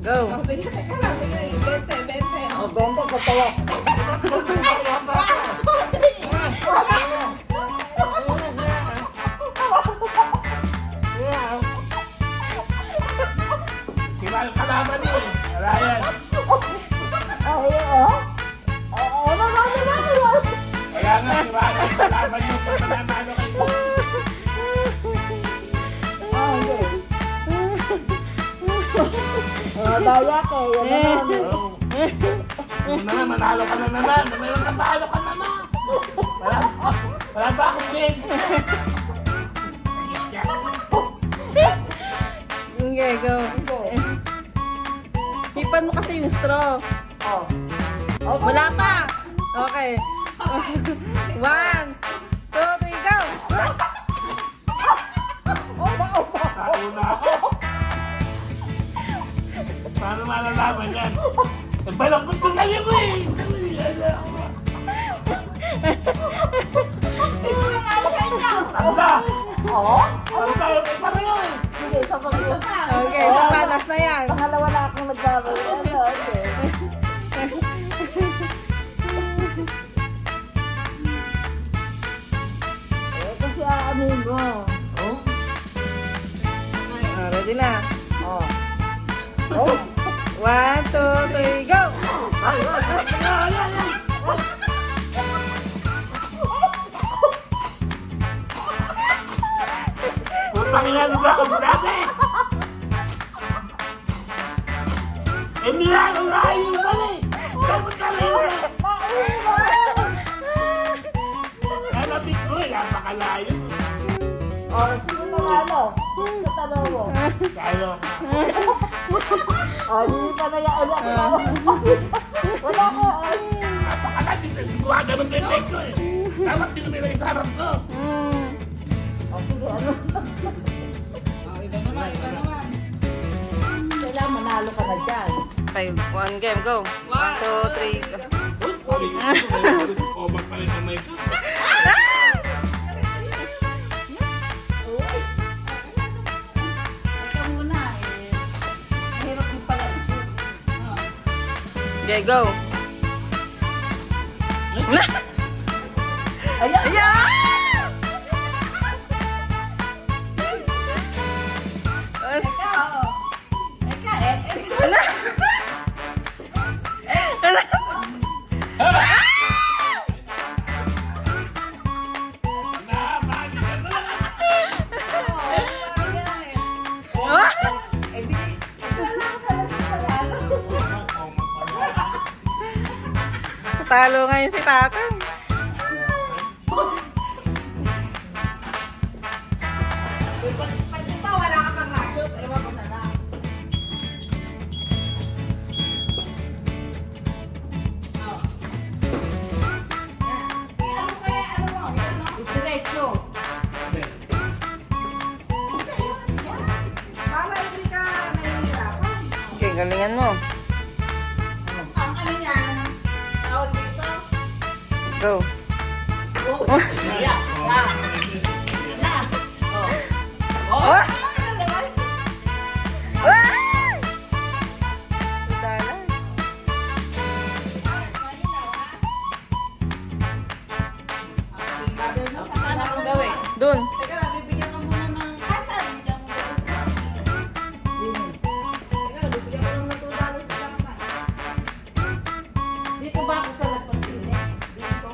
Go. Oh, sige, teka lang. Teka, 20. O, benta, katawa. Simal kalaban eh. Ryan. Ay, oh. Ano? Kaya nga si Ryan kalaban yung pagmananalo kayo. Okay. Daya ka, yan naman. Kung naman, manalo ka na naman. Mayroon ka talo ka naman. Wala ba akong din? Okay, go. Hipan mo kasi yung straw. Oh. Wala pa. Okay. 1, 2, 3, go. Nauna ako. Paano malalaman yan? Balakot ko kanya mo eh. Simulan nga sa inyo. Tanda! Oo? Ano tayo? May pareho eh. Sige, sa pag-isa. Okay, so panas na yan. Pangalawa na akong nagkabay. Ano, okay. Kasi aanin mo. Oh? Ready na. Oh. Oh. 1, 2, 3, go. Ay, ay. Putang ina, lugar ka grabe! Eh, nilalalayo pala eh! Dapat ka rin eh! Kalapit ko eh, napakalayo. Oh, sino nanalo? Sa tanong mo. Tayo. Oh, hindi pa na yan. Wala ko. Napakalayo. Gumawa ka ng bentay ko eh. Dapat din nila yung sarap ko. Oh, sige, ano? Oh, iba naman. Kailangan manalo ka na dyan. Okay, 1 game, go. 1, 2, 3, go. Uy, pali ko. Komag pa rin ang makeup. Ito muna eh. Mahirap yung pala i-shoot. Okay, go. Ayan! Ayan! Eka, oo. Eka, Nakapali ka na. Talo ngayon si Tatang. Pag ito, wala ka pang na-shoot. Ewan ko na lang. Oh. Yan. Ano mo? Yan, no? Diretso. Para hindi ka nahihirapan. Okay, galingan mo. Ang ano yan, tawag dito. Go. Oh, yeah. Sila. Oh. Oh! Ah, naman. Ah! Dalas. Saan akong gawin? Dun. Teka lang, bibigyan ka muna ng... Saan? Bibigyan mo muna sa Teka lang, bibigyan ko ng $2 lang na. Dito ba ako sa lagpas din eh? Dito.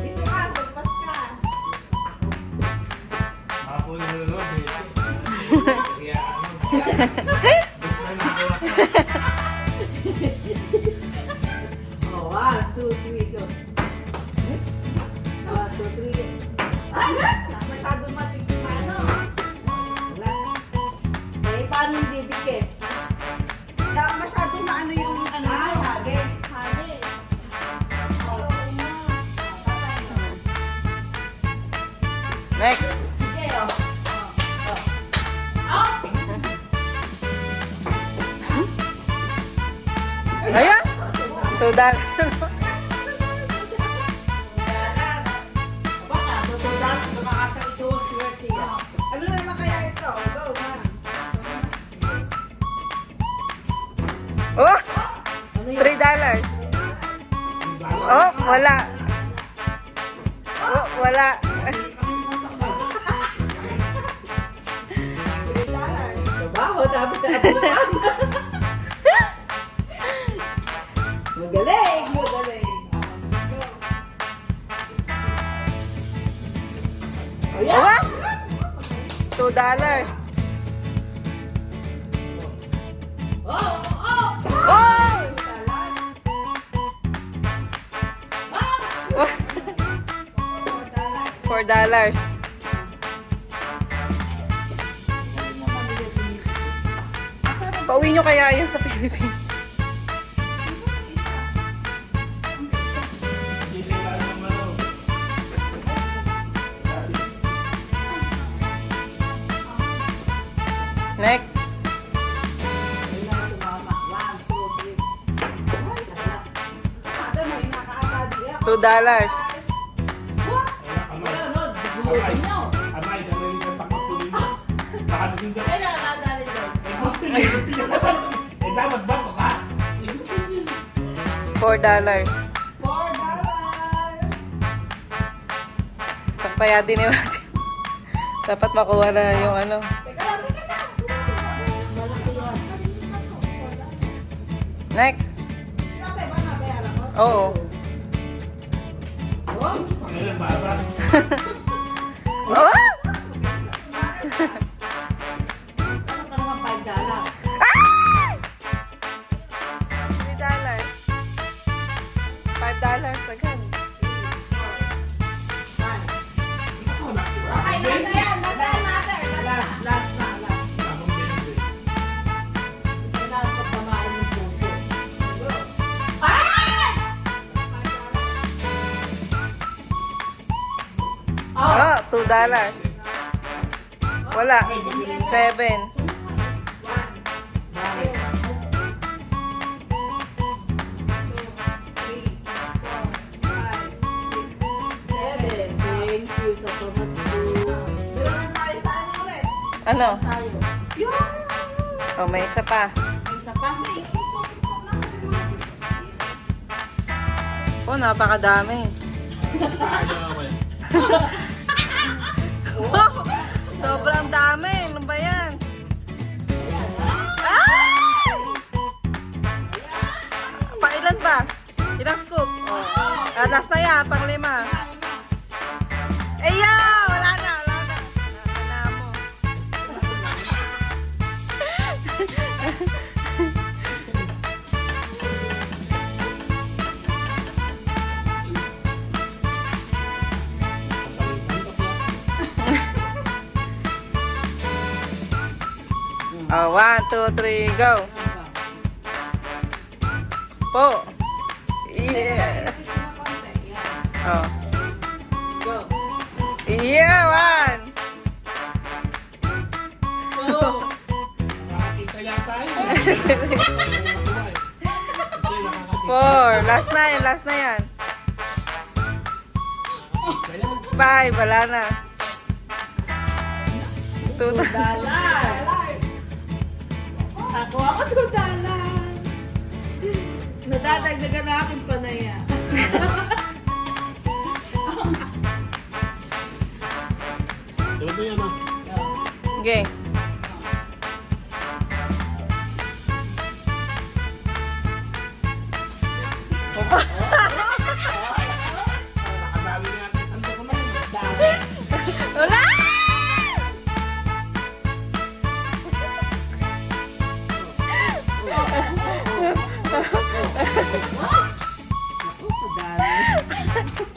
Dito ka, lagpas ka. Ako na naman eh. Kaya ano. Buksan na ako. Oh, 1, 2, 3, go. 1, 2, 3, go. Ay, masyadong matigil ano. Wala. Eh, paano yung didikit? Masyadong maano yung ano. Ay, hagis. Hagis. Oo. Next. Sige, oh. Oh! Ayan. $2 na. Baka, tutulak, makakatayo, swerte yan. Ano na lang kaya ito? Go, ma. Wala. Wala. Trabaho, dapat na abutan. Magaling, magaling. Ayan. What? $2. Oh, oh, Oh! $4. Pauwi nyo kaya yun sa Philippines? Next. $2. Amay, dyan rin yung pagpapulin mo. Baka naging Ay, nakakadali doon. eh, dapat ba ito ka? $4. $4. Kapaya din natin. Dapat makuha na yung ano. Teka lang, teka lang. Malaki yun. Next. Tatay, ba nabayaran ko? Oo. Oh, Ngayon, baba. Oh! ano pa naman $5? Ah! $3. $5 agad. Okay, last na yan. Last na, mother. Last na. Tamang benefit. Kailangan ko pamain yung puso. Ay! Oh, $2. Wala. 7. Thank you sa pamasko. Dito na tayo sa ano ulit. Ano? Tayo. Yun! Oh, may isa pa. Isa pa. Oh, napakadami. Paano ako eh? Sobrang dami. Ano ba yan? Ay! Pailan ba? Ilang scoop? Last na yan, pang 5. Eya! Wala na. Nakakana mo. Oh, 1, 2, 3, go. Po. Yeah. Oh. Go. Yeah, 1. Go. Nakakita yata yun. 4. Last na yan. 5, wala na. $2. Ako $2. Nadadagdagan na aking panaya. Ito yan ah. Okay. Nakadami na natin. Saan ko naman? Wala!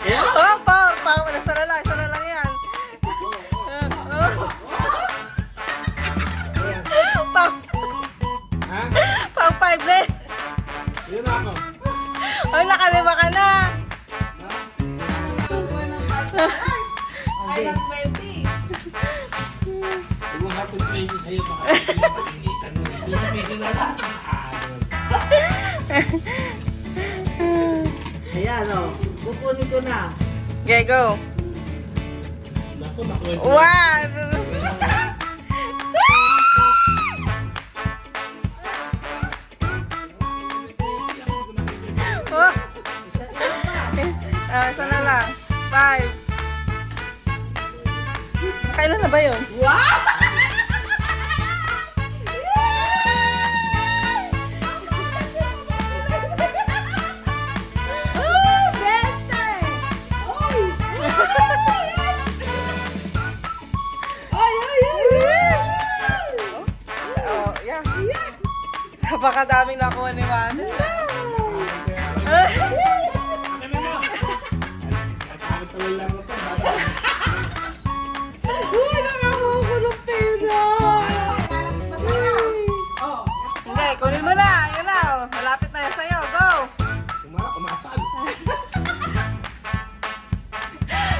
Oh, isa na lang yan. Ha? Pang 5 na. Yun ako. Ay, nakalima ka na. Ay, not 20. Huwag mo hapon training sa'yo. Baka hindi mo makikita mo. Lumipigil na lang. Ayan, o. Kukunin ko na. Okay, go. Naku, nakwento. 1. Oh. Isa pa. ba yun? Wow! Oh, bente! Oy! Ay, ay, ay! Oh, yeah. Napakadaming nakuha ni Mother. Akin na mo. At tuloy lang ito. Uy, nakakuha ng pera! Oh, Hindi, kunin mo na. Yun na. Oh. Malapit na yan sa'yo. Go! Kumasal.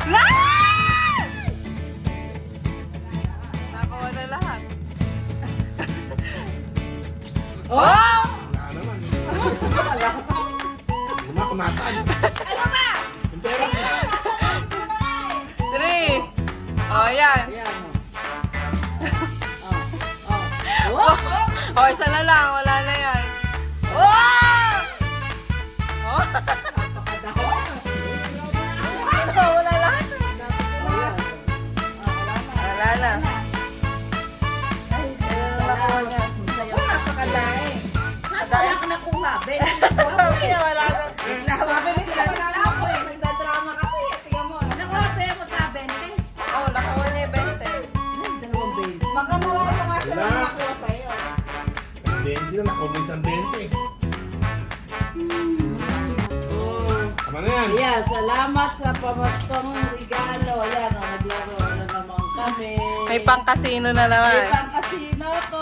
Na! Nakuha na lahat. Oh! Wala naman. Kumasal. ano ba? Yung pera ko. 3. Oh, yan. Ayan, oh. Oh, isa na lang. Wala na yan. Oh! Oh! So, wala lahat. Wala na. Ay, nakuha niya. Napakadami. Madami. Wala ka nakuha. Sabi niya, wala na. Mabilis ka pa na lang ako eh. Nagdadrama kasi. Tingnan mo. Nakuha pa yung magka-20. Oh, nakuha niya yung 20. Baka marami pa nga siya lang nakuha sa'yo. 20 na, nakuha isang 20. Tama na yan. Ayan, salamat sa pamastong regalo. Ayan, naglaro na naman kami. May pang-casino na May naman. pang-casino ko.